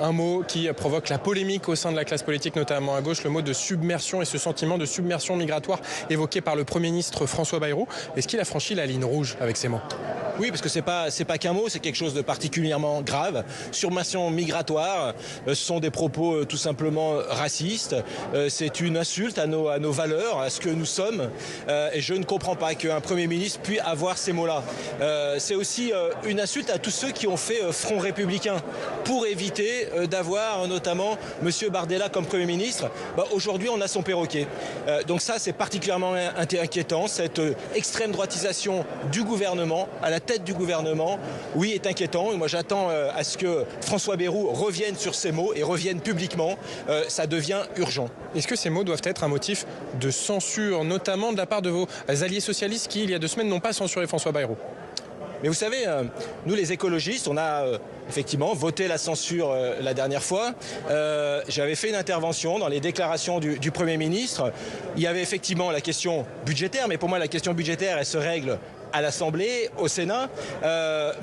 Un mot qui provoque la polémique au sein de la classe politique, notamment à gauche, le mot de submersion et ce sentiment de submersion migratoire évoqué par le Premier ministre François Bayrou. Est-ce qu'il a franchi la ligne rouge avec ces mots ? Oui, parce que c'est pas qu'un mot, c'est quelque chose de particulièrement grave. Submersion migratoire, ce sont des propos tout simplement racistes. C'est une insulte à nos valeurs, à ce que nous sommes. Et je ne comprends pas qu'un Premier ministre puisse avoir ces mots-là. C'est aussi une insulte à tous ceux qui ont fait front républicain pour éviter d'avoir notamment M. Bardella comme Premier ministre. Aujourd'hui, on a son perroquet. Donc ça, c'est particulièrement inquiétant. Cette extrême droitisation du gouvernement, à la tête du gouvernement, oui, est inquiétant. Et moi, j'attends à ce que François Bayrou revienne sur ces mots et revienne publiquement. Ça devient urgent. Est-ce que ces mots doivent être un motif de censure, notamment de la part de vos alliés socialistes qui, il y a 2 semaines, n'ont pas censuré François Bayrou ? Mais vous savez, nous les écologistes, on a effectivement voté la censure la dernière fois. J'avais fait une intervention dans les déclarations du Premier ministre. Il y avait effectivement la question budgétaire, mais pour moi la question budgétaire, elle se règle à l'Assemblée, au Sénat.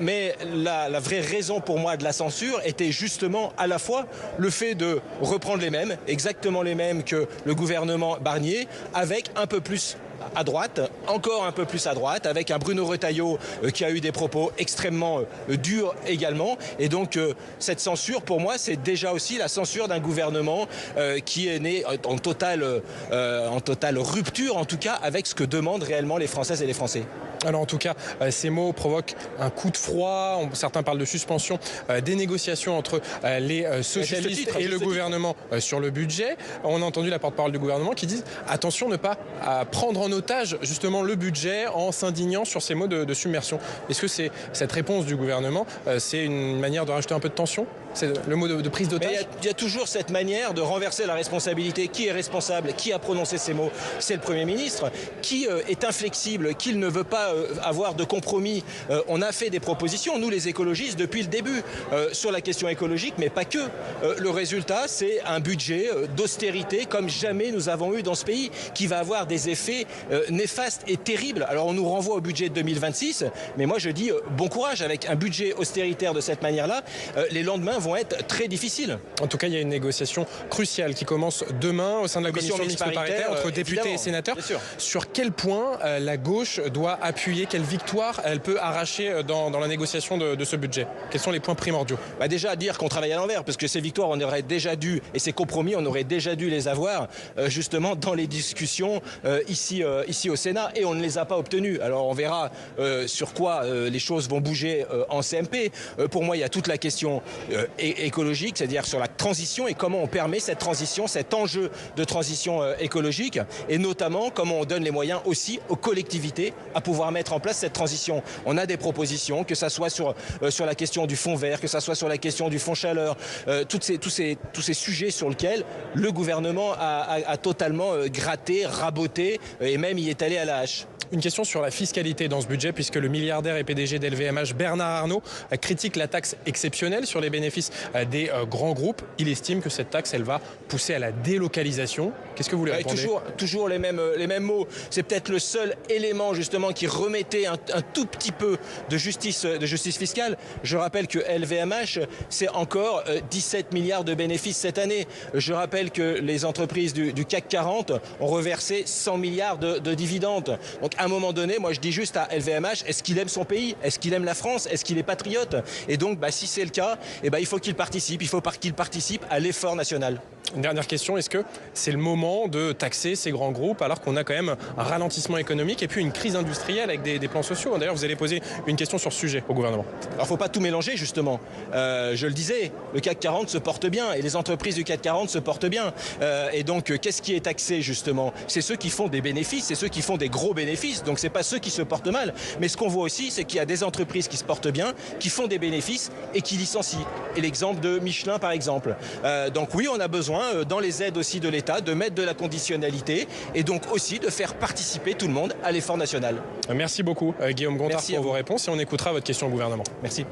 Mais la vraie raison pour moi de la censure était justement à la fois le fait de reprendre les mêmes, exactement les mêmes que le gouvernement Barnier, avec un peu plus à droite, encore un peu plus à droite, avec un Bruno Retailleau qui a eu des propos extrêmement durs également. Et donc cette censure, pour moi, c'est déjà aussi la censure d'un gouvernement qui est né en totale rupture, en tout cas, avec ce que demandent réellement les Françaises et les Français. Alors en tout cas, ces mots provoquent un coup de froid. Certains parlent de suspension des négociations entre les socialistes et le gouvernement sur le budget. On a entendu la porte-parole du gouvernement qui dit attention ne pas prendre en otage justement le budget en s'indignant sur ces mots de submersion. Est-ce que cette réponse du gouvernement, c'est une manière de rajouter un peu de tension ? C'est le mot de prise d'otage ? Il y a toujours cette manière de renverser la responsabilité. Qui est responsable ? Qui a prononcé ces mots ? C'est le Premier ministre. Qui est inflexible ? Qui ne veut pas avoir de compromis ? On a fait des propositions, nous les écologistes, depuis le début, sur la question écologique, mais pas que. Le résultat, c'est un budget d'austérité comme jamais nous avons eu dans ce pays, qui va avoir des effets néfastes et terribles. Alors on nous renvoie au budget de 2026, mais moi je dis bon courage avec un budget austéritaire de cette manière-là. Les lendemains vont être très difficiles. En tout cas, il y a une négociation cruciale qui commence demain au sein de la commission mixte paritaire entre députés et sénateurs. Sur quel point la gauche doit appuyer, quelle victoire elle peut arracher dans la négociation de ce budget ? Quels sont les points primordiaux ? Déjà à dire qu'on travaille à l'envers, parce que ces victoires, on aurait déjà dû, et ces compromis, on aurait déjà dû les avoir justement dans les discussions ici au Sénat, et on ne les a pas obtenus. Alors on verra sur quoi les choses vont bouger en CMP. Pour moi, il y a toute la question écologique, c'est-à-dire sur la transition et comment on permet cette transition, cet enjeu de transition écologique, et notamment comment on donne les moyens aussi aux collectivités à pouvoir mettre en place cette transition. On a des propositions, que ça soit sur la question du fonds vert, que ça soit sur la question du fonds chaleur, tous ces sujets sur lesquels le gouvernement a totalement gratté, raboté, et même y est allé à la hache. Une question sur la fiscalité dans ce budget, puisque le milliardaire et PDG d'LVMH, Bernard Arnault, critique la taxe exceptionnelle sur les bénéfices des grands groupes. Il estime que cette taxe, elle va pousser à la délocalisation. Qu'est-ce que vous lui répondez ? Toujours les mêmes mots. C'est peut-être le seul élément justement qui remettait un tout petit peu de justice fiscale. Je rappelle que LVMH, c'est encore 17 milliards de bénéfices cette année. Je rappelle que les entreprises du CAC 40 ont reversé 100 milliards de dividendes. Donc à un moment donné, moi je dis juste à LVMH, est-ce qu'il aime son pays ? Est-ce qu'il aime la France ? Est-ce qu'il est patriote ? Et donc si c'est le cas, il faut qu'il participe. Il faut qu'il participe à l'effort national. Une dernière question, est-ce que c'est le moment de taxer ces grands groupes alors qu'on a quand même un ralentissement économique et puis une crise industrielle avec des plans sociaux ? D'ailleurs, vous allez poser une question sur ce sujet au gouvernement. Alors, il ne faut pas tout mélanger, justement. Je le disais, le CAC 40 se porte bien et les entreprises du CAC 40 se portent bien. Et donc, qu'est-ce qui est taxé, justement ? C'est ceux qui font des bénéfices, c'est ceux qui font des gros bénéfices. Donc, ce n'est pas ceux qui se portent mal. Mais ce qu'on voit aussi, c'est qu'il y a des entreprises qui se portent bien, qui font des bénéfices et qui licencient. Et l'exemple de Michelin, par exemple. Donc, oui, on a besoin, dans les aides aussi de l'État, de mettre de la conditionnalité et donc aussi de faire participer tout le monde à l'effort national. Merci beaucoup, Guillaume Gontard, pour vos réponses et on écoutera votre question au gouvernement. Merci.